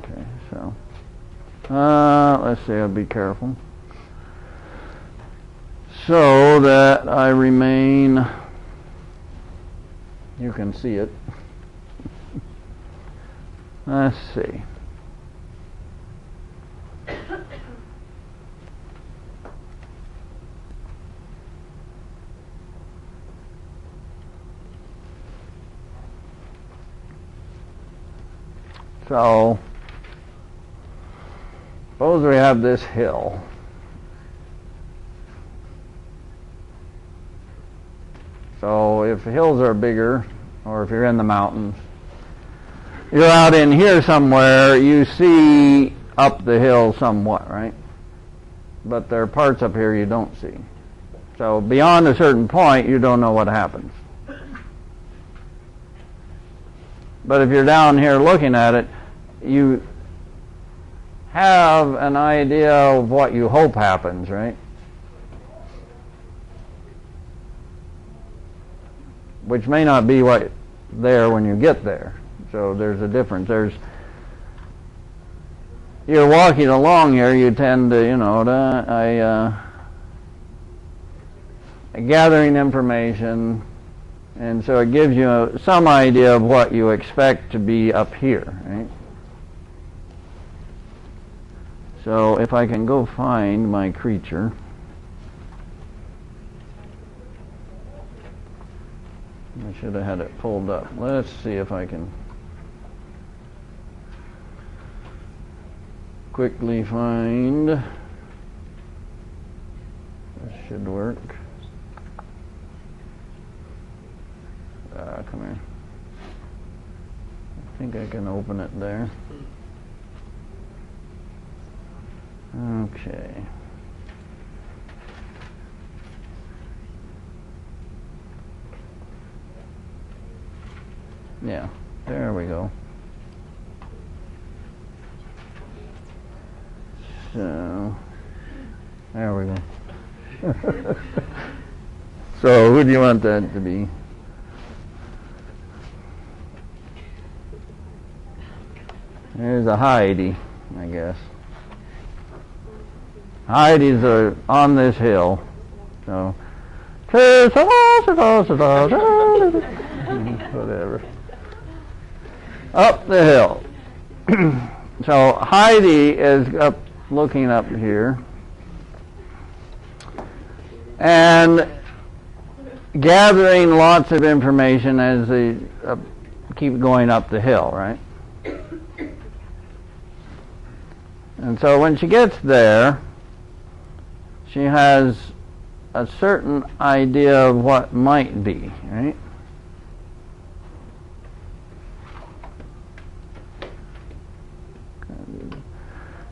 Okay, so let's see, I'll be careful. So that I remain, you can see it. Let's see. So, suppose we have this hill. So if hills are bigger, or if you're in the mountains, you're out in here somewhere, you see up the hill somewhat, right? But there are parts up here you don't see. So beyond a certain point, you don't know what happens. But if you're down here looking at it, you have an idea of what you hope happens, right? Which may not be what there when you get there. So there's a difference. You're walking along here, you tend to, gathering information, and so it gives you some idea of what you expect to be up here, right? So if I can go find my creature, I should have had it pulled up. Let's see if I can quickly find. This should work. Come here. I think I can open it there. Okay. Yeah, there we go. So, there we go. So, who do you want that to be? There's a Heidi, I guess. Heidi's on this hill. So, whatever. Up the hill. So Heidi is up, looking up here, and gathering lots of information as they keep going up the hill, right? And so when she gets there, she has a certain idea of what might be, right?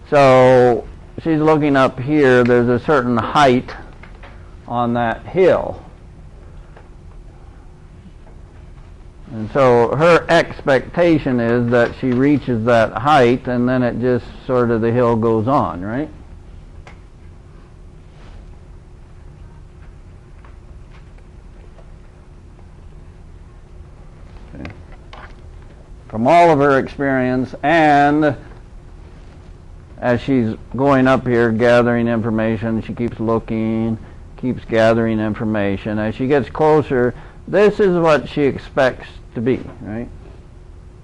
So she's looking up here, there's a certain height on that hill. And so her expectation is that she reaches that height and then it just sort of the hill goes on, right? Okay. From all of her experience, and as she's going up here gathering information, she keeps looking, keeps gathering information. As she gets closer, this is what she expects to be, right?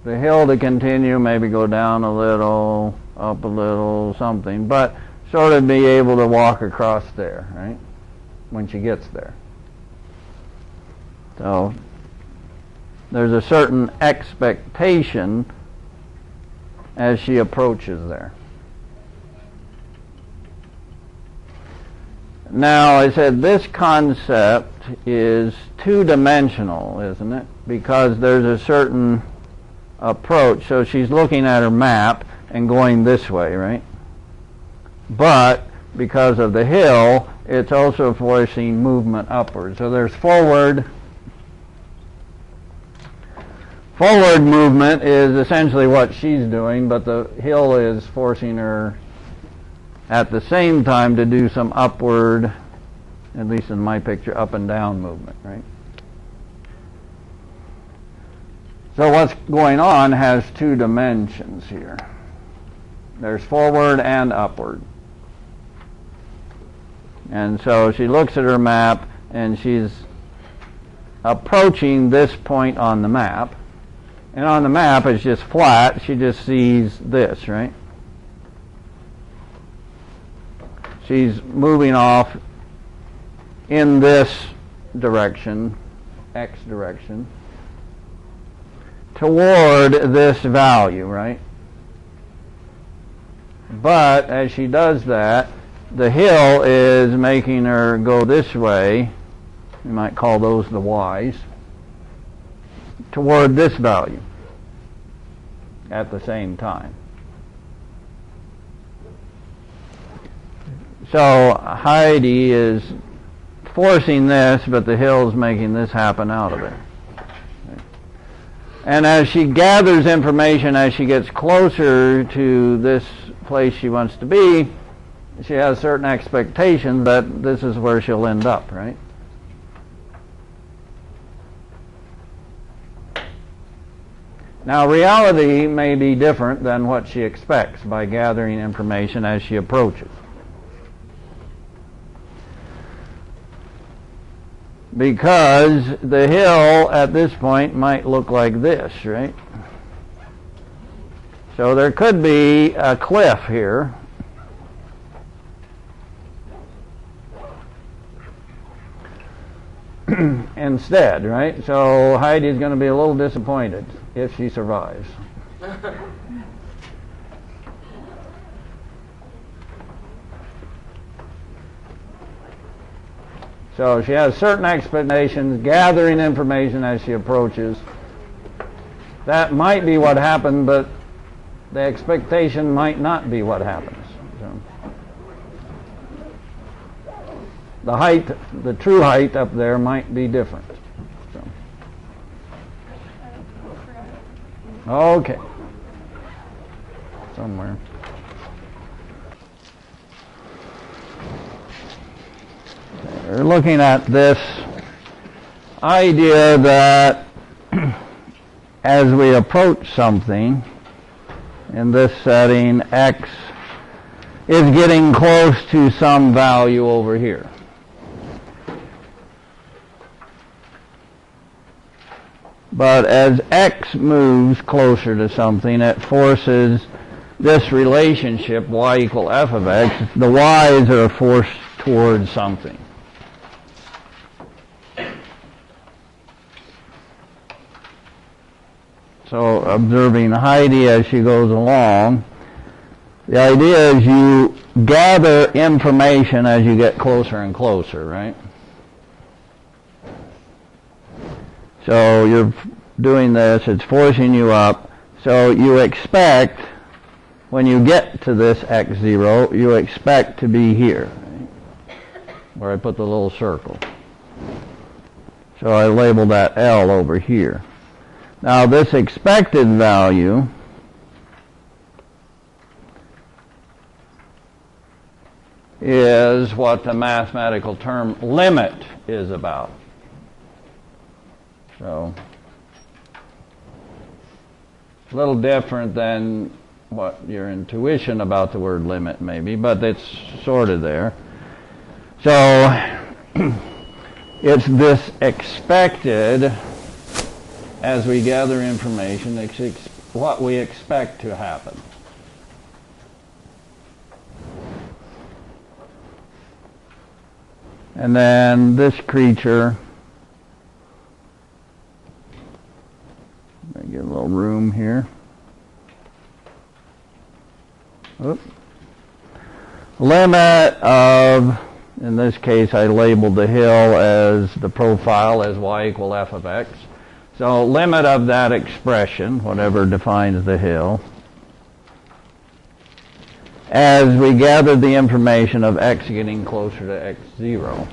The hill to continue, maybe go down a little, up a little, something, but sort of be able to walk across there, right? When she gets there. So there's a certain expectation as she approaches there. Now, I said this concept is two-dimensional, isn't it? Because there's a certain approach. So she's looking at her map and going this way, right? But because of the hill, it's also forcing movement upward. So there's forward. Forward movement is essentially what she's doing, but the hill is forcing her at the same time to do some upward, at least in my picture, up and down movement, right? So what's going on has two dimensions here. There's forward and upward. And so she looks at her map and she's approaching this point on the map. And on the map it's just flat. She just sees this, right? She's moving off in this direction, x direction, toward this value, right? But as she does that, the hill is making her go this way. We might call those the y's, toward this value at the same time. So Heidi is forcing this, but the hill's making this happen out of it. And as she gathers information, as she gets closer to this place she wants to be, she has certain expectations that this is where she'll end up, right? Now, reality may be different than what she expects by gathering information as she approaches. Because the hill at this point might look like this, right? So there could be a cliff here. Instead, right? So Heidi's going to be a little disappointed if she survives. So she has certain expectations, gathering information as she approaches. That might be what happened, but the expectation might not be what happens. So the height, the true height up there might be different. So. Okay. Somewhere. We're looking at this idea that as we approach something, in this setting, x is getting close to some value over here. But as x moves closer to something, it forces this relationship, y equal f of x, the y's are forced towards something. So observing Heidi as she goes along, the idea is you gather information as you get closer and closer, right? So you're doing this, it's forcing you up. So you expect, when you get to this x0, you expect to be here, right? Where I put the little circle. So I label that L over here. Now this expected value is what the mathematical term limit is about. So a little different than what your intuition about the word limit may be, but it's sort of there. So it's this expected, as we gather information, it's what we expect to happen. And then this creature, let me get a little room here. Oops. Limit of, in this case I labeled the hill as the profile as y equal f of x. So limit of that expression, whatever defines the hill, as we gather the information of x getting closer to x0.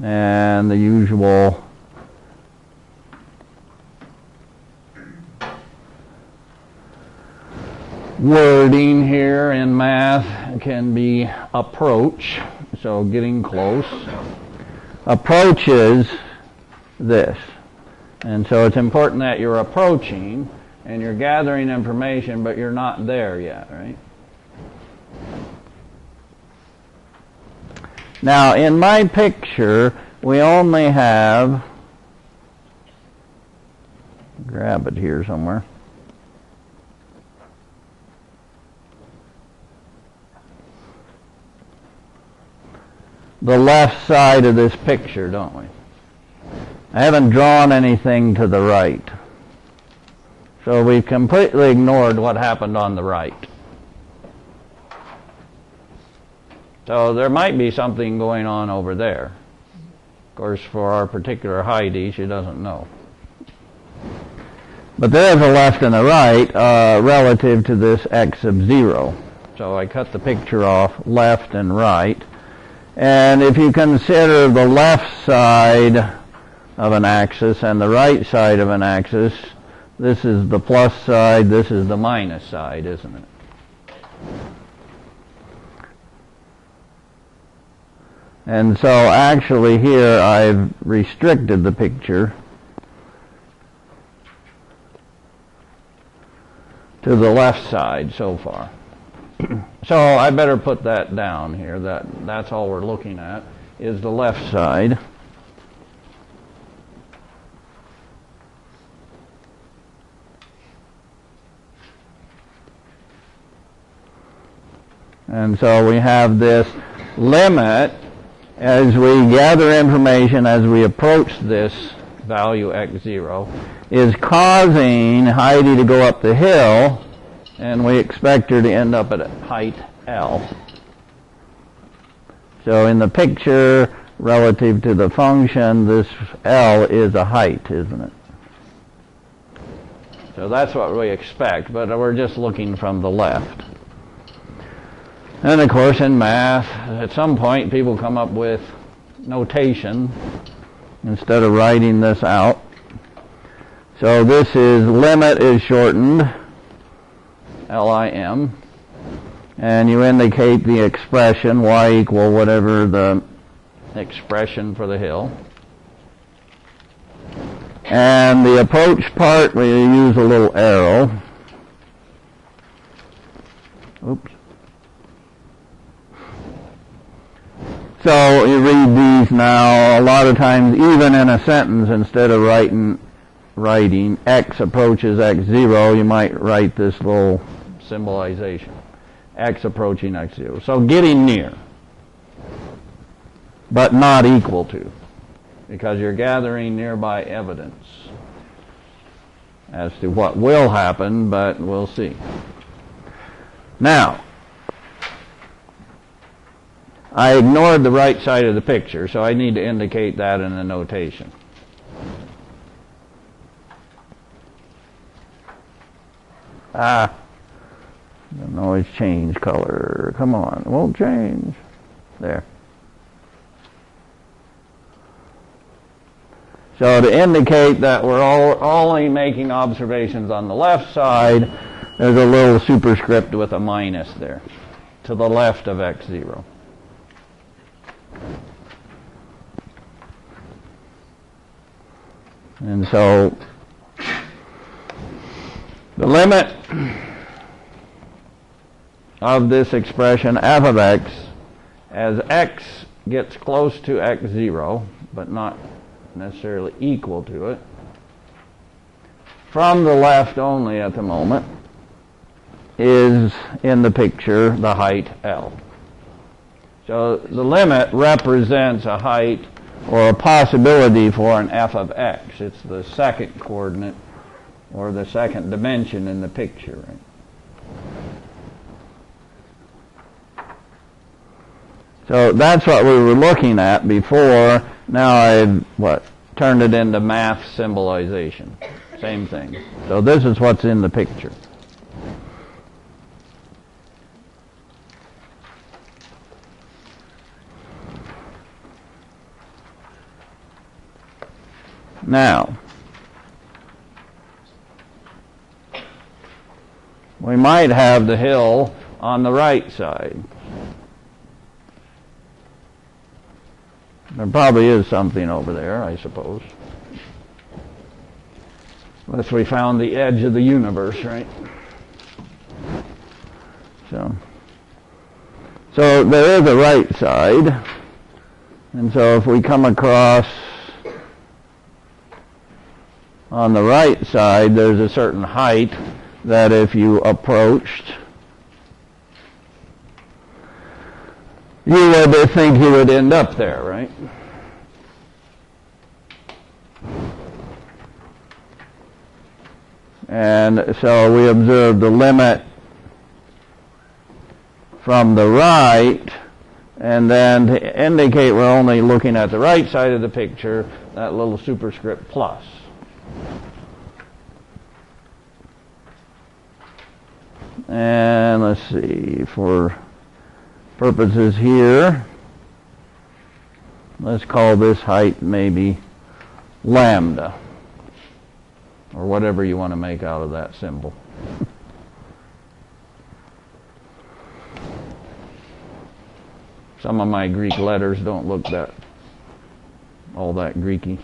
And the usual wording here in math can be approach, so getting close. Approach is this. And so it's important that you're approaching, and you're gathering information, but you're not there yet, right? Now, in my picture, we only have, grab it here somewhere. The left side of this picture, don't we? I haven't drawn anything to the right. So we've completely ignored what happened on the right. So there might be something going on over there. Of course, for our particular Heidi, she doesn't know. But there's a left and a right relative to this x of 0. So I cut the picture off left and right. And if you consider the left side of an axis and the right side of an axis, this is the plus side, this is the minus side, isn't it? And so actually here I've restricted the picture to the left side so far. So I better put that down here. That's all we're looking at is the left side. And so we have this limit as we gather information, as we approach this value x0, is causing Heidi to go up the hill, and we expect her to end up at height L. So in the picture, relative to the function, this L is a height, isn't it? So that's what we expect, but we're just looking from the left. And of course in math, at some point people come up with notation instead of writing this out. So this is, limit is shortened, LIM, and you indicate the expression y equal whatever the expression for the hill. And the approach part, we use a little arrow. Oops. So you read these now, a lot of times, even in a sentence, instead of writing x approaches x0, you might write this little symbolization. X approaching x0. So getting near, but not equal to, because you're gathering nearby evidence as to what will happen, but we'll see. Now, I ignored the right side of the picture, so I need to indicate that in a notation. Doesn't always change color. Come on, it won't change. There. So to indicate that we're only making observations on the left side, there's a little superscript with a minus there, to the left of x0. And so the limit of this expression f of x, as x gets close to x0, but not necessarily equal to it, from the left only at the moment, is in the picture the height L. So the limit represents a height or a possibility for an f of x. It's the second coordinate or the second dimension in the picture. Right? So that's what we were looking at before. Now I've turned it into math symbolization. Same thing. So this is what's in the picture. Now, we might have the hill on the right side. There probably is something over there, I suppose. Unless we found the edge of the universe, right? So there is a right side. And so if we come across on the right side, there's a certain height that if you approached, you would think you would end up there, right? And so we observe the limit from the right, and then to indicate we're only looking at the right side of the picture, that little superscript plus. And let's see, for purposes here, let's call this height maybe lambda, or whatever you want to make out of that symbol. Some of my Greek letters don't look all that Greeky.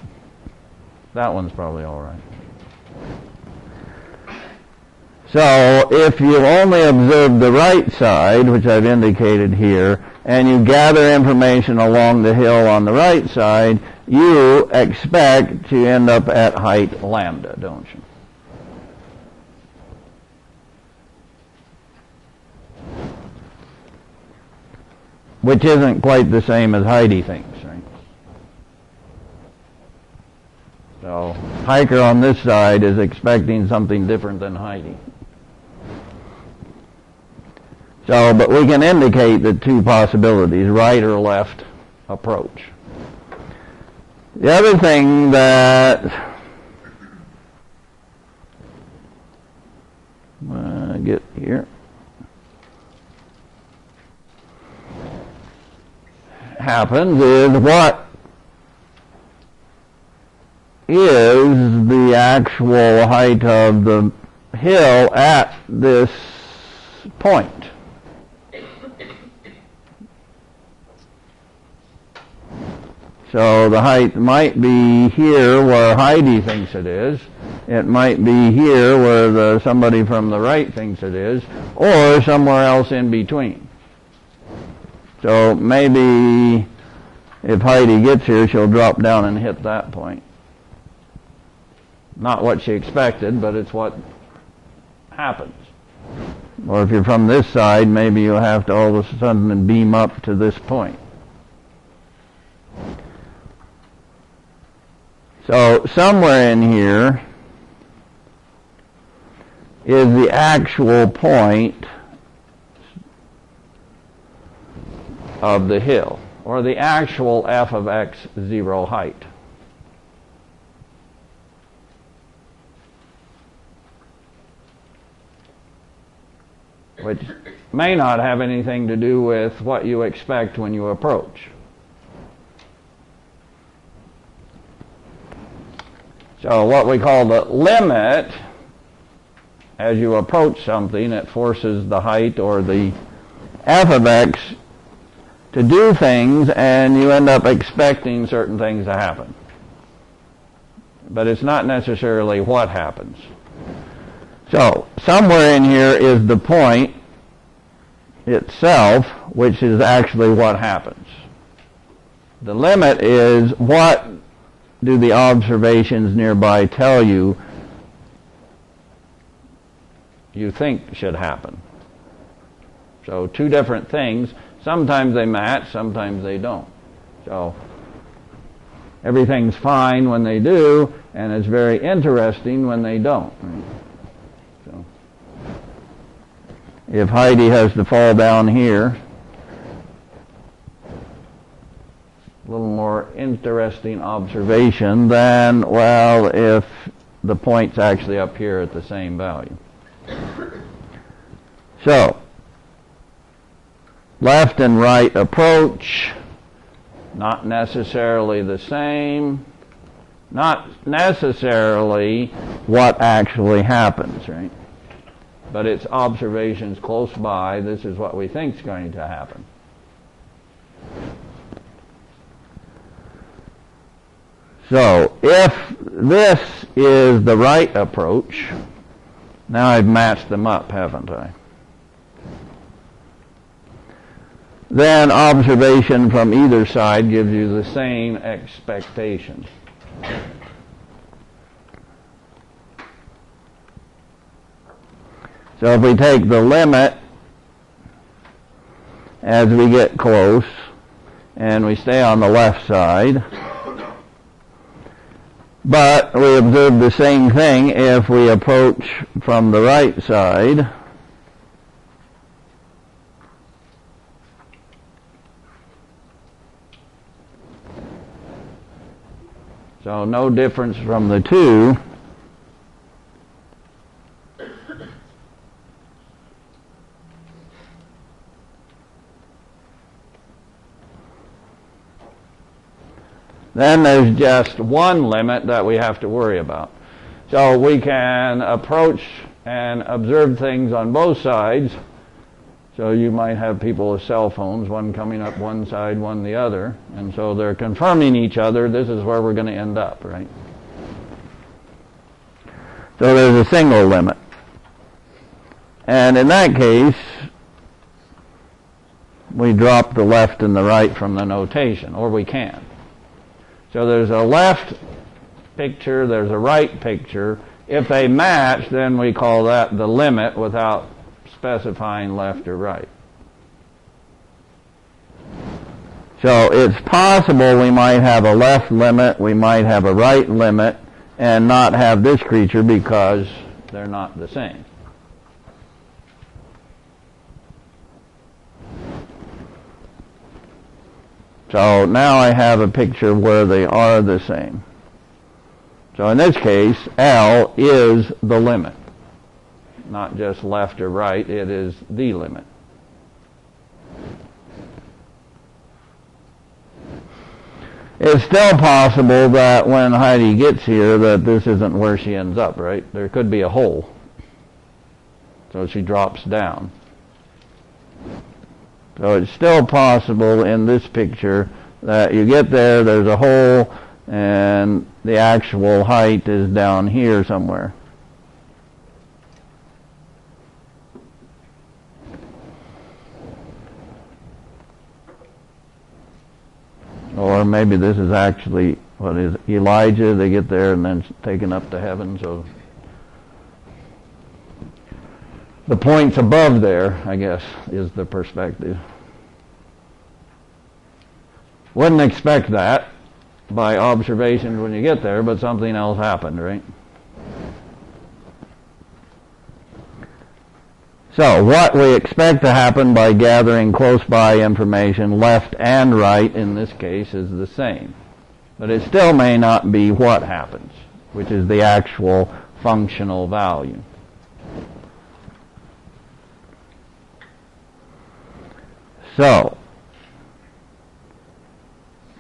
That one's probably all right. So if you only observe the right side, which I've indicated here, and you gather information along the hill on the right side, you expect to end up at height lambda, don't you? Which isn't quite the same as Heidi thinks, right? So hiker on this side is expecting something different than Heidi. So, but we can indicate the two possibilities, right or left approach. The other thing that get here happens is what is the actual height of the hill at this point. So the height might be here where Heidi thinks it is. It might be here where somebody from the right thinks it is, or somewhere else in between. So maybe if Heidi gets here, she'll drop down and hit that point. Not what she expected, but it's what happens. Or if you're from this side, maybe you'll have to all of a sudden beam up to this point. So somewhere in here is the actual point of the hill, or the actual f of x0 height. Which may not have anything to do with what you expect when you approach. So what we call the limit, as you approach something, it forces the height or the f of x to do things, and you end up expecting certain things to happen. But it's not necessarily what happens. So somewhere in here is the point itself, which is actually what happens. The limit is what do the observations nearby tell you think should happen. So two different things. Sometimes they match, sometimes they don't. So everything's fine when they do, and it's very interesting when they don't. So if Heidi has to fall down here, a little more interesting observation than, well, if the point's actually up here at the same value. So, left and right approach, not necessarily the same, not necessarily what actually happens, right? But it's observations close by, this is what we think is going to happen. So, if this is the right approach. Now I've matched them up, haven't I? Then observation from either side gives you the same expectation. So if we take the limit as we get close, and we stay on the left side, but we observe the same thing if we approach from the right side. So no difference from the two. Then there's just one limit that we have to worry about. So we can approach and observe things on both sides. So you might have people with cell phones, one coming up one side, one the other. And so they're confirming each other. This is where we're going to end up, right? So there's a single limit. And in that case, we drop the left and the right from the notation, or we can. So there's a left picture, there's a right picture. If they match, then we call that the limit without specifying left or right. So it's possible we might have a left limit, we might have a right limit, and not have this creature because they're not the same. So now I have a picture where they are the same. So in this case, L is the limit. Not just left or right, it is the limit. It's still possible that when Heidi gets here that this isn't where she ends up, right? There could be a hole. So she drops down. So it's still possible in this picture that you get there, there's a hole, and the actual height is down here somewhere. Or maybe this is actually, what is it, Elijah, they get there and then taken up to heaven, so the points above there, I guess, is the perspective. Wouldn't expect that by observations when you get there, but something else happened, right? So what we expect to happen by gathering close by information, left and right in this case, is the same. But it still may not be what happens, which is the actual functional value. So,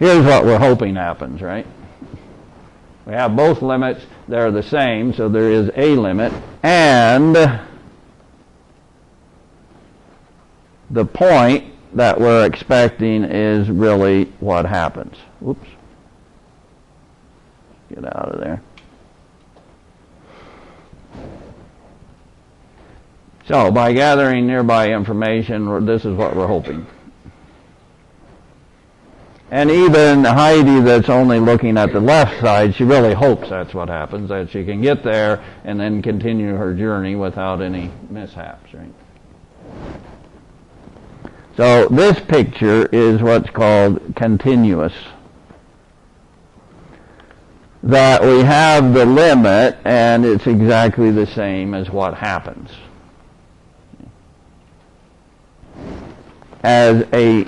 here's what we're hoping happens, right? We have both limits, they're the same, so there is a limit, and the point that we're expecting is really what happens. Whoops. Get out of there. So, by gathering nearby information, this is what we're hoping. And even Heidi, that's only looking at the left side, she really hopes that's what happens, that she can get there and then continue her journey without any mishaps, right? So, this picture is what's called continuous. That we have the limit, and it's exactly the same as what happens. As a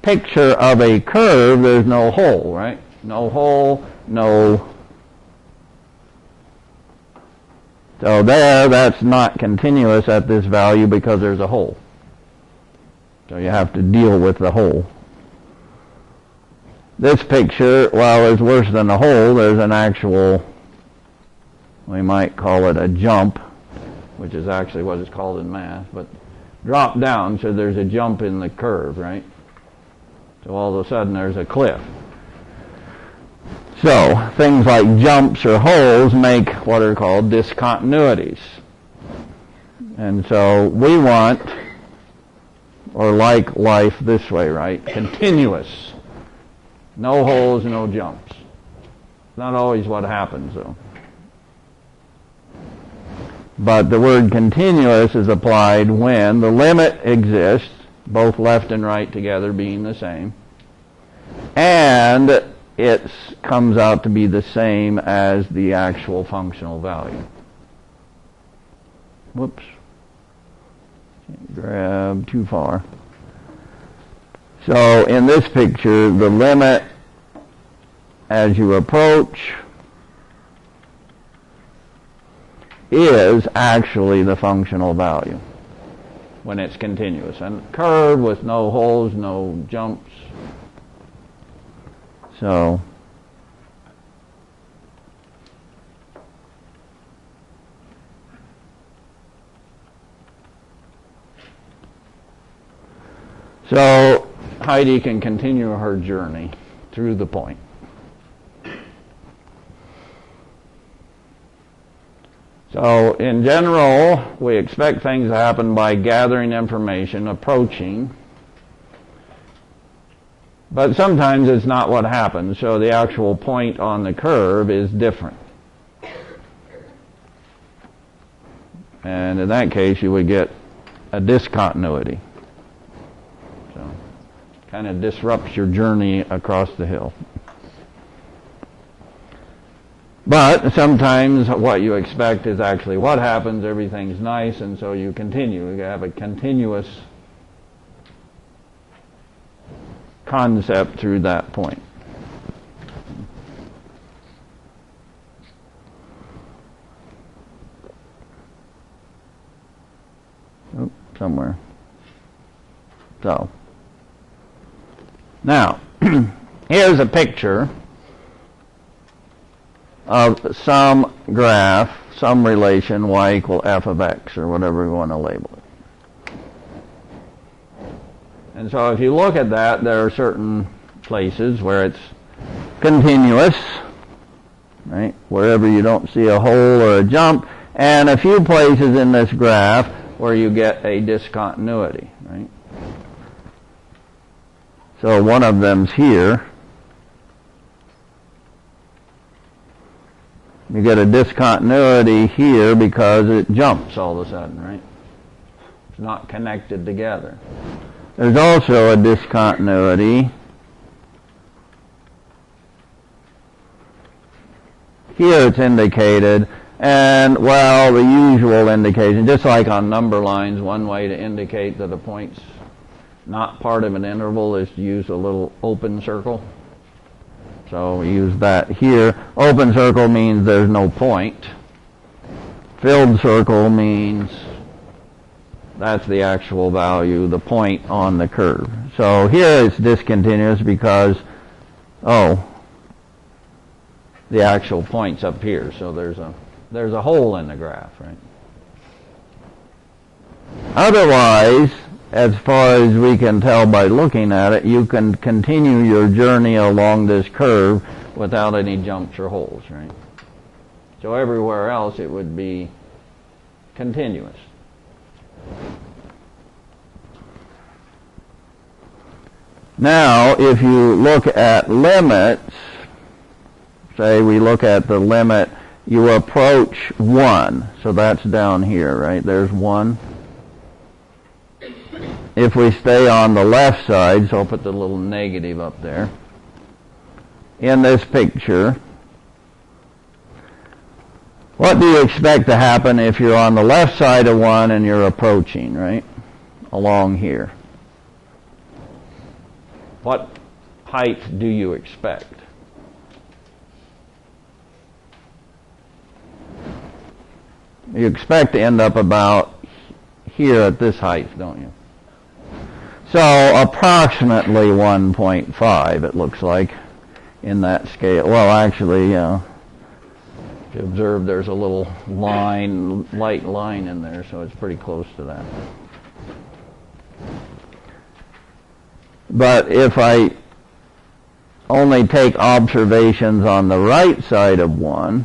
picture of a curve, there's no hole, right? No hole, no. So there, that's not continuous at this value because there's a hole. So you have to deal with the hole. This picture, while it's worse than a hole, there's an actual, we might call it a jump, which is actually what it's called in math, but drop down, so there's a jump in the curve, right? So all of a sudden there's a cliff. So things like jumps or holes make what are called discontinuities. And so we want, or like life this way, right? Continuous. No holes, no jumps. Not always what happens, though. But the word continuous is applied when the limit exists, both left and right together being the same, and it comes out to be the same as the actual functional value. Whoops. Can't grab too far. So in this picture, the limit as you approach is actually the functional value when it's continuous. And curve with no holes, no jumps. So Heidi can continue her journey through the point. So in general, we expect things to happen by gathering information, approaching. But sometimes it's not what happens, so the actual point on the curve is different. And in that case, you would get a discontinuity. So kind of disrupts your journey across the hill. But sometimes what you expect is actually what happens. Everything's nice, and so you continue. You have a continuous concept through that point. Oh, somewhere. So, now, here's a picture of some graph, some relation, y equal f of x, or whatever we want to label it. And so if you look at that, there are certain places where it's continuous, right? Wherever you don't see a hole or a jump, and a few places in this graph where you get a discontinuity, right? So one of them's here. You get a discontinuity here because it jumps all of a sudden, right? It's not connected together. There's also a discontinuity here. It's indicated, and well, the usual indication, just like on number lines, one way to indicate that a point's not part of an interval is to use a little open circle. So we use that here. Open circle means there's no point. Filled circle means that's the actual value, the point on the curve. So here it's discontinuous because, the actual point's up here. So there's a hole in the graph, right? Otherwise, as far as we can tell by looking at it, you can continue your journey along this curve without any jumps or holes, right? So everywhere else it would be continuous. Now, if you look at limits, say we look at the limit, you approach 1. So that's down here, right? There's 1. If we stay on the left side, so I'll put the little negative up there, in this picture, what do you expect to happen if you're on the left side of 1 and you're approaching, right, along here? What height do you expect? You expect to end up about here at this height, don't you? So approximately 1.5, it looks like, in that scale. Well, actually, if you observe, there's a little line, light line in there, so it's pretty close to that. But if I only take observations on the right side of 1.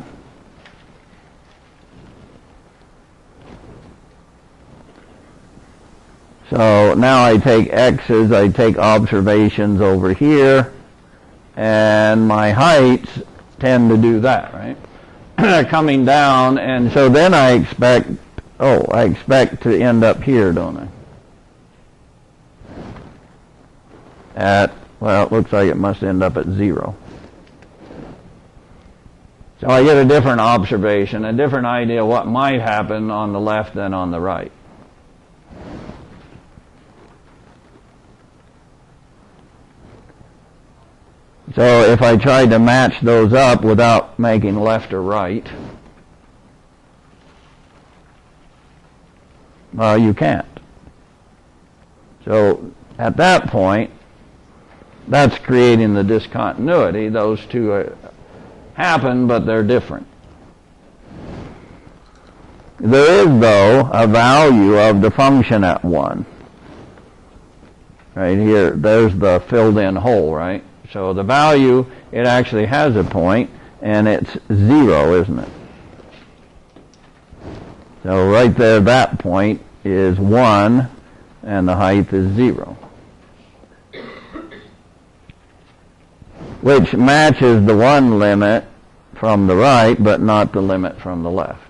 So now I take x's, I take observations over here, and my heights tend to do that, right? Coming down, and so then I expect to end up here, don't I? Well, it looks like it must end up at 0. So I get a different observation, a different idea of what might happen on the left than on the right. So if I tried to match those up without making left or right, well, you can't. So at that point, that's creating the discontinuity. Those two happen, but they're different. There is, though, a value of the function at 1. Right here, there's the filled-in hole, right? So the value, it actually has a point, and it's 0, isn't it? So right there, that point is 1, and the height is 0. Which matches the 1 limit from the right, but not the limit from the left.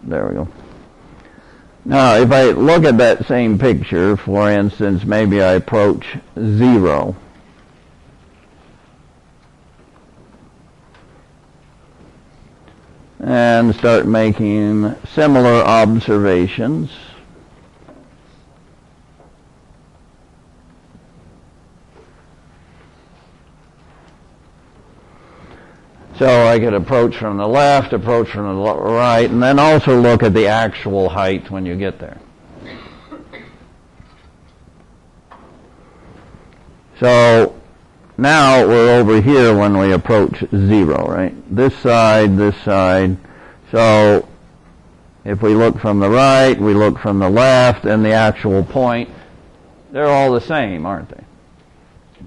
There we go. Now, if I look at that same picture, for instance, maybe I approach 0. And start making similar observations. So I could approach from the left, approach from the right, and then also look at the actual height when you get there. So now we're over here when we approach 0, right? This side, this side. So if we look from the right, we look from the left, and the actual point, they're all the same, aren't they?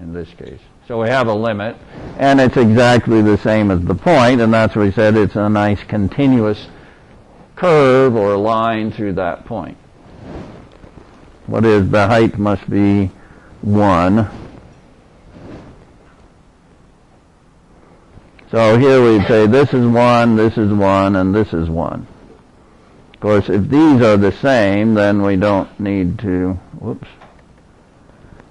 In this case. So we have a limit, and it's exactly the same as the point, and that's what we said, it's a nice continuous curve or line through that point. What is the height must be 1. So here we'd say this is 1, this is 1, and this is 1. Of course, if these are the same, then we don't need to,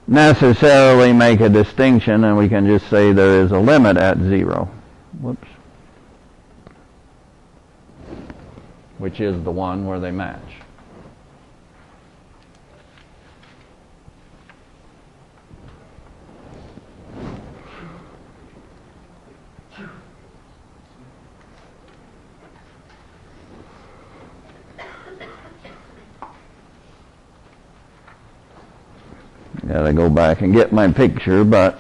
necessarily make a distinction, and we can just say there is a limit at 0. Which is the one where they match. Gotta go back and get my picture, but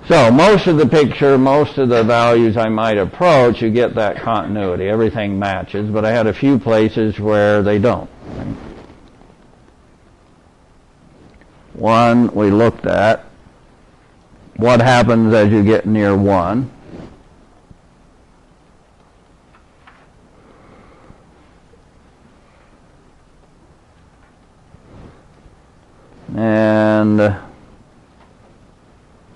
so most of the picture, most of the values I might approach, you get that continuity. Everything matches, but I had a few places where they don't. One we looked at. What happens as you get near 1? And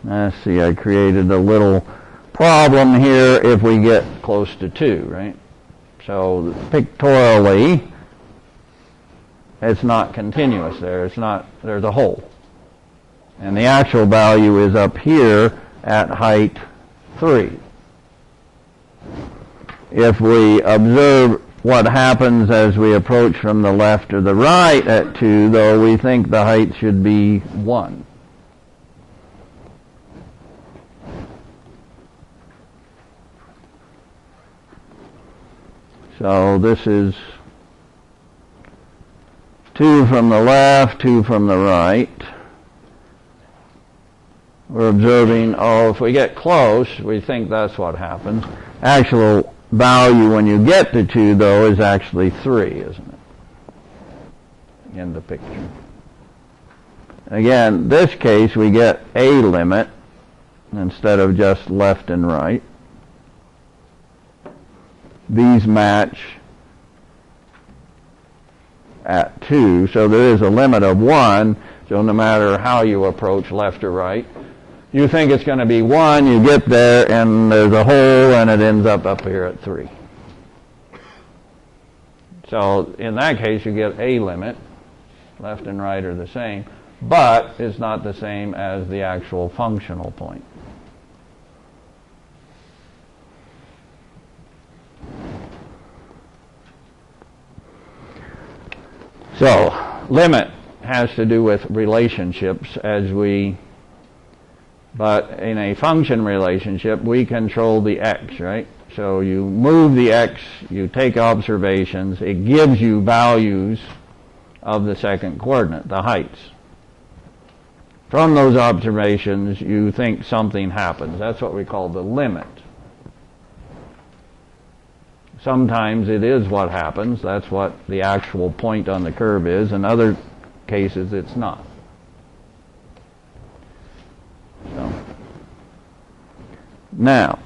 let's see, I created a little problem here if we get close to 2, right? So pictorially, it's not continuous there. It's not, there's a hole. And the actual value is up here at height 3. If we observe what happens as we approach from the left or the right at 2, though, we think the height should be 1. So this is 2 from the left, 2 from the right. we're observing, oh, if we get close, we think that's what happens. Actual value when you get to 2, though, is actually 3, isn't it? In the picture. Again, this case, we get a limit instead of just left and right. These match at 2, so there is a limit of 1, so no matter how you approach left or right, you think it's going to be 1, you get there, and there's a hole, and it ends up here at 3. So in that case, you get a limit. Left and right are the same, but it's not the same as the actual functional point. So, limit has to do with relationships but in a function relationship, we control the x, right? So you move the x, you take observations, it gives you values of the second coordinate, the heights. From those observations, you think something happens. That's what we call the limit. Sometimes it is what happens. That's what the actual point on the curve is. In other cases, it's not. So, now,